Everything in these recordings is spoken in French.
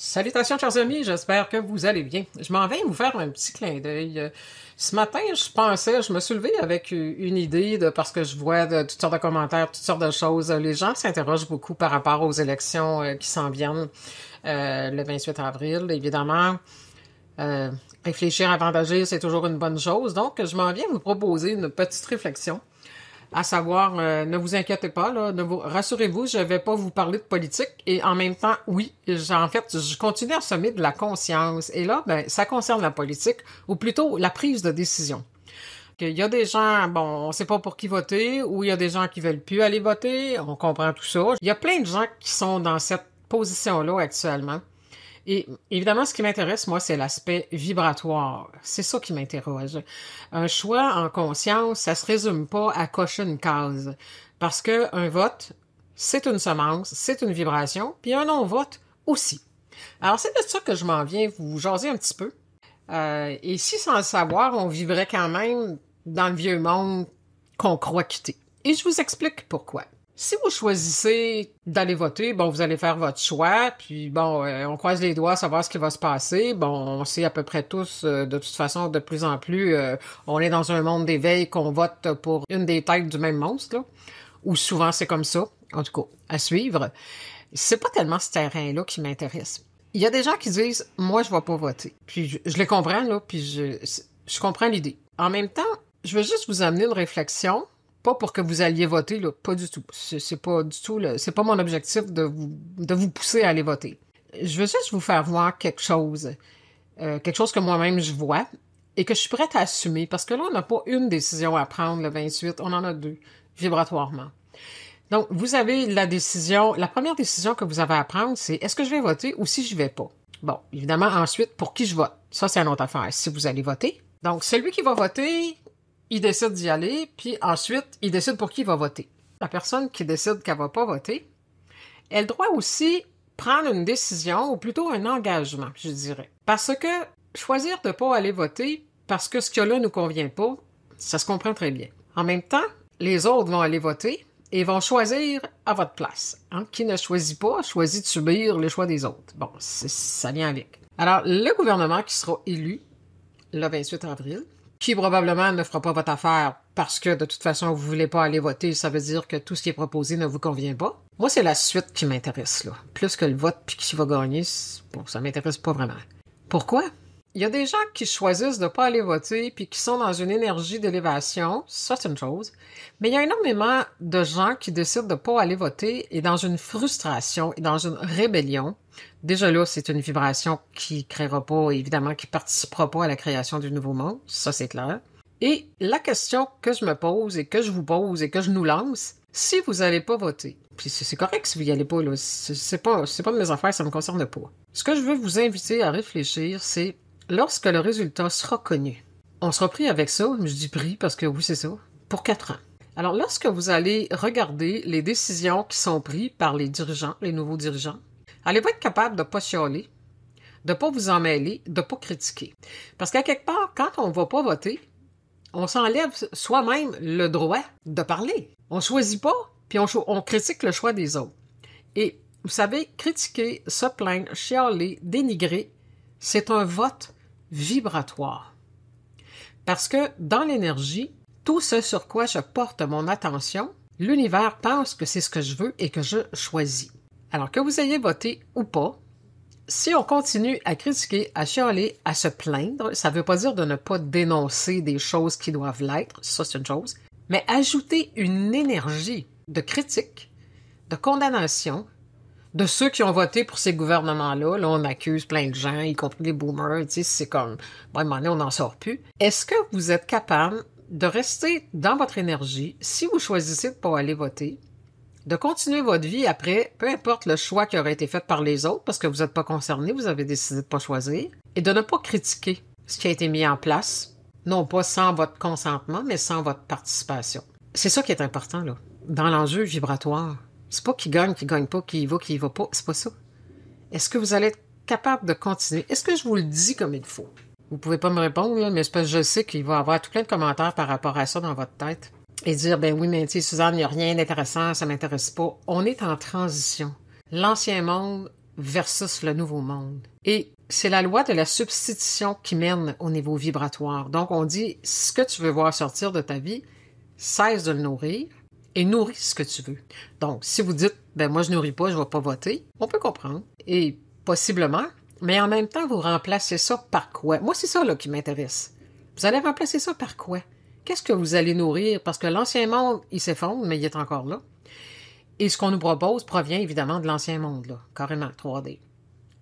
Salutations, chers amis, j'espère que vous allez bien. Je m'en vais vous faire un petit clin d'œil. Ce matin, je me suis levée avec une idée parce que je vois toutes sortes de commentaires, toutes sortes de choses. Les gens s'interrogent beaucoup par rapport aux élections qui s'en viennent le 28 avril. Évidemment, réfléchir avant d'agir, c'est toujours une bonne chose. Donc, je m'en viens vous proposer une petite réflexion. À savoir, ne vous inquiétez pas, là, rassurez-vous, je vais pas vous parler de politique et en même temps, oui, je continue à semer de la conscience et là, ça concerne la politique ou plutôt la prise de décision. Il y a des gens, on sait pas pour qui voter ou il y a des gens qui veulent plus aller voter, on comprend tout ça. Il y a plein de gens qui sont dans cette position-là actuellement. Et évidemment, ce qui m'intéresse, moi, c'est l'aspect vibratoire. C'est ça qui m'interroge. Un choix en conscience, ça se résume pas à cocher une case. Parce que un vote, c'est une semence, c'est une vibration, puis un non-vote aussi. Alors, c'est de ça que je m'en viens vous jaser un petit peu. Et si, sans le savoir, on vivrait quand même dans le vieux monde qu'on croit quitter. Et je vous explique pourquoi. Si vous choisissez d'aller voter, vous allez faire votre choix, puis on croise les doigts à savoir ce qui va se passer. On sait à peu près tous, de toute façon, de plus en plus, on est dans un monde d'éveil qu'on vote pour une des têtes du même monstre, là, ou souvent c'est comme ça, en tout cas, à suivre. C'est pas tellement ce terrain-là qui m'intéresse. Il y a des gens qui disent, moi, je vais pas voter. Puis je les comprends, là, puis je comprends l'idée. En même temps, je veux juste vous amener une réflexion. Pas pour que vous alliez voter, là, pas du tout. C'est pas du tout, c'est pas mon objectif de vous pousser à aller voter. Je veux juste vous faire voir quelque chose que moi-même je vois et que je suis prête à assumer parce que là, on n'a pas une décision à prendre le 28, on en a deux, vibratoirement. Donc, vous avez la première décision que vous avez à prendre, c'est est-ce que je vais voter ou si je vais pas? Bon, évidemment, ensuite, pour qui je vote? Ça, c'est une autre affaire. Si vous allez voter. Donc, celui qui va voter, il décide d'y aller, puis ensuite, il décide pour qui il va voter. La personne qui décide qu'elle va pas voter, elle doit aussi prendre une décision, ou plutôt un engagement, je dirais. Parce que choisir de pas aller voter parce que ce qu'il y a là nous convient pas, ça se comprend très bien. En même temps, les autres vont aller voter et vont choisir à votre place. Qui ne choisit pas, choisit de subir les choix des autres. Bon, ça vient avec. Alors, le gouvernement qui sera élu le 28 avril, qui probablement ne fera pas votre affaire parce que de toute façon, vous voulez pas aller voter, ça veut dire que tout ce qui est proposé ne vous convient pas. Moi, c'est la suite qui m'intéresse, là. Plus que le vote puis qui va gagner, ça m'intéresse pas vraiment. Pourquoi? Il y a des gens qui choisissent de pas aller voter puis qui sont dans une énergie d'élévation, ça c'est une chose. Mais il y a énormément de gens qui décident de pas aller voter et dans une frustration et dans une rébellion. Déjà là, c'est une vibration qui créera pas, évidemment, qui participera pas à la création du nouveau monde. Ça, c'est clair. Et la question que je me pose et que je vous pose et que je nous lance, si vous allez pas voter, puis c'est correct si vous y allez pas, là, c'est pas de mes affaires, ça me concerne pas. Ce que je veux vous inviter à réfléchir, c'est lorsque le résultat sera connu. On sera pris avec ça, je dis pris parce que oui, c'est ça, pour 4 ans. Alors, lorsque vous allez regarder les décisions qui sont prises par les dirigeants, les nouveaux dirigeants, allez-vous être capable de pas chialer, de pas vous en mêler, de pas critiquer. Parce qu'à quelque part, quand on va pas voter, on s'enlève soi-même le droit de parler. On choisit pas, puis on critique le choix des autres. Et vous savez, critiquer, se plaindre, chialer, dénigrer, c'est un vote vibratoire. Parce que dans l'énergie, tout ce sur quoi je porte mon attention, l'univers pense que c'est ce que je veux et que je choisis. Alors que vous ayez voté ou pas, si on continue à critiquer, à chialer, à se plaindre, ça ne veut pas dire de ne pas dénoncer des choses qui doivent l'être, ça c'est une chose, mais ajouter une énergie de critique, de condamnation, de ceux qui ont voté pour ces gouvernements-là, là, on accuse plein de gens, y compris les boomers, tu sais, c'est comme, à un moment donné, on n'en sort plus. Est-ce que vous êtes capable de rester dans votre énergie, si vous choisissez de ne pas aller voter, de continuer votre vie après, peu importe le choix qui aurait été fait par les autres, parce que vous n'êtes pas concerné, vous avez décidé de ne pas choisir, et de ne pas critiquer ce qui a été mis en place, non pas sans votre consentement, mais sans votre participation. C'est ça qui est important, là, dans l'enjeu vibratoire. C'est pas qui gagne pas, qui y va pas, c'est pas ça. Est-ce que vous allez être capable de continuer? Est-ce que je vous le dis comme il faut? Vous pouvez pas me répondre, là, mais c'est parce que je sais qu'il va y avoir tout plein de commentaires par rapport à ça dans votre tête. Et dire, ben oui, mais tu sais, Suzanne, il n'y a rien d'intéressant, ça m'intéresse pas. On est en transition. L'ancien monde versus le nouveau monde. Et c'est la loi de la substitution qui mène au niveau vibratoire. Donc, on dit, ce que tu veux voir sortir de ta vie, cesse de le nourrir et nourris ce que tu veux. Donc, si vous dites, moi, je nourris pas, je vais pas voter, on peut comprendre. Et possiblement, mais en même temps, vous remplacez ça par quoi? Moi, c'est ça là, qui m'intéresse. Vous allez remplacer ça par quoi? Qu'est-ce que vous allez nourrir? Parce que l'ancien monde, il s'effondre, mais il est encore là. Et ce qu'on nous propose provient évidemment de l'ancien monde, là, carrément 3D.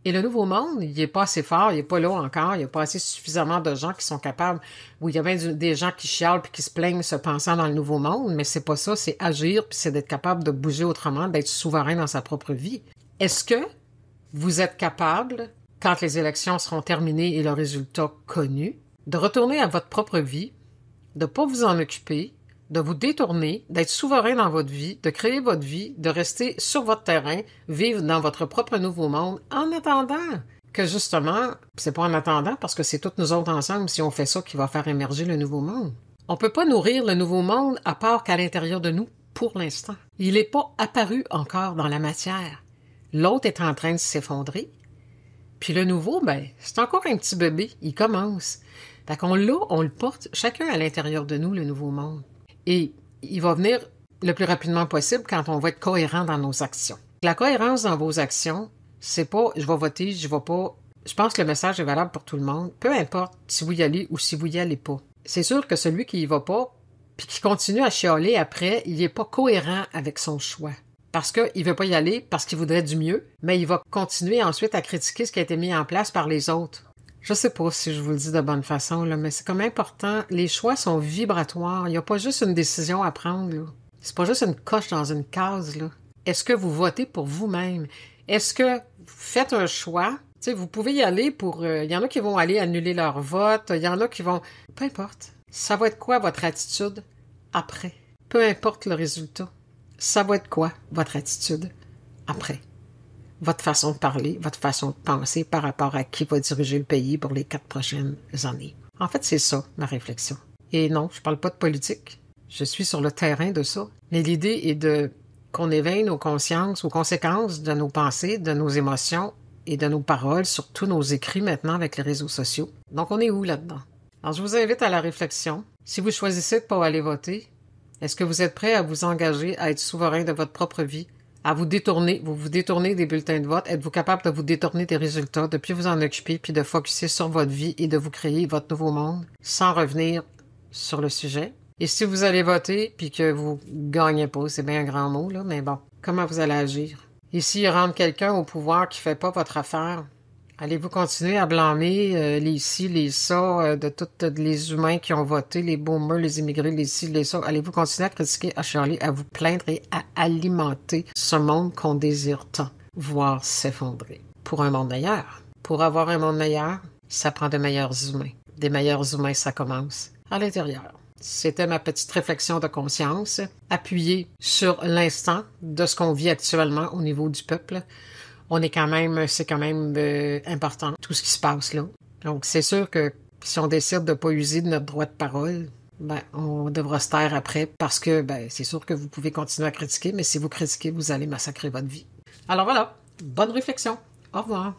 Et le nouveau monde, il n'est pas assez fort, il n'est pas là encore, il n'y a pas assez suffisamment de gens qui sont capables, où il y a bien des gens qui chialent puis qui se plaignent se pensant dans le nouveau monde, mais c'est pas ça, c'est agir puis c'est d'être capable de bouger autrement, d'être souverain dans sa propre vie. Est-ce que vous êtes capable, quand les élections seront terminées et le résultat connu, de retourner à votre propre vie, de ne pas vous en occuper, de vous détourner, d'être souverain dans votre vie, de créer votre vie, de rester sur votre terrain, vivre dans votre propre nouveau monde, en attendant que justement, c'est pas en attendant parce que c'est toutes nous autres ensemble, si on fait ça, qui va faire émerger le nouveau monde. On peut pas nourrir le nouveau monde à part qu'à l'intérieur de nous, pour l'instant. Il n'est pas apparu encore dans la matière. L'autre est en train de s'effondrer. Puis le nouveau, c'est encore un petit bébé, il commence. Fait qu'on l'a, on le porte, chacun à l'intérieur de nous, le nouveau monde. Et il va venir le plus rapidement possible quand on va être cohérent dans nos actions. La cohérence dans vos actions, c'est pas « je vais voter, je vais pas ». Je pense que le message est valable pour tout le monde, peu importe si vous y allez ou si vous y allez pas. C'est sûr que celui qui y va pas, puis qui continue à chialer après, il est pas cohérent avec son choix. Parce qu'il veut pas y aller, parce qu'il voudrait du mieux, mais il va continuer ensuite à critiquer ce qui a été mis en place par les autres. Je sais pas si je vous le dis de bonne façon, là, mais c'est comme important. Les choix sont vibratoires. Il n'y a pas juste une décision à prendre, là. C'est pas juste une coche dans une case, là. Est-ce que vous votez pour vous-même? Est-ce que vous faites un choix? Tu sais, vous pouvez y aller pour... Il y en a qui vont aller annuler leur vote. Il y en a qui vont... Peu importe. Ça va être quoi votre attitude après? Peu importe le résultat. Ça va être quoi votre attitude après? Votre façon de parler, votre façon de penser par rapport à qui va diriger le pays pour les 4 prochaines années. En fait, c'est ça, ma réflexion. Et non, je parle pas de politique. Je suis sur le terrain de ça. Mais l'idée est qu'on éveille nos consciences aux conséquences de nos pensées, de nos émotions et de nos paroles sur tous nos écrits maintenant avec les réseaux sociaux. Donc, on est où là-dedans? Alors, je vous invite à la réflexion. Si vous choisissez de pas aller voter, est-ce que vous êtes prêt à vous engager à être souverain de votre propre vie? À vous détourner, vous détournez des bulletins de vote, êtes-vous capable de vous détourner des résultats, de plus vous en occuper, puis de focusser sur votre vie et de vous créer votre nouveau monde, sans revenir sur le sujet? Et si vous allez voter, puis que vous gagnez pas, c'est bien un grand mot, là, mais bon, comment vous allez agir? Et s'il rentre quelqu'un au pouvoir qui fait pas votre affaire, allez-vous continuer à blâmer les ci, les ça, de tous les humains qui ont voté, les boomers, les immigrés, les ci, les ça? Allez-vous continuer à critiquer, à chialer, à vous plaindre et à alimenter ce monde qu'on désire tant voir s'effondrer? Pour un monde meilleur. Pour avoir un monde meilleur, ça prend de meilleurs humains. Des meilleurs humains, ça commence à l'intérieur. C'était ma petite réflexion de conscience, appuyée sur l'instant de ce qu'on vit actuellement au niveau du peuple. C'est quand même important, tout ce qui se passe là. Donc, c'est sûr que si on décide de ne pas user de notre droit de parole, on devra se taire après parce que, c'est sûr que vous pouvez continuer à critiquer, mais si vous critiquez, vous allez massacrer votre vie. Alors voilà, bonne réflexion. Au revoir.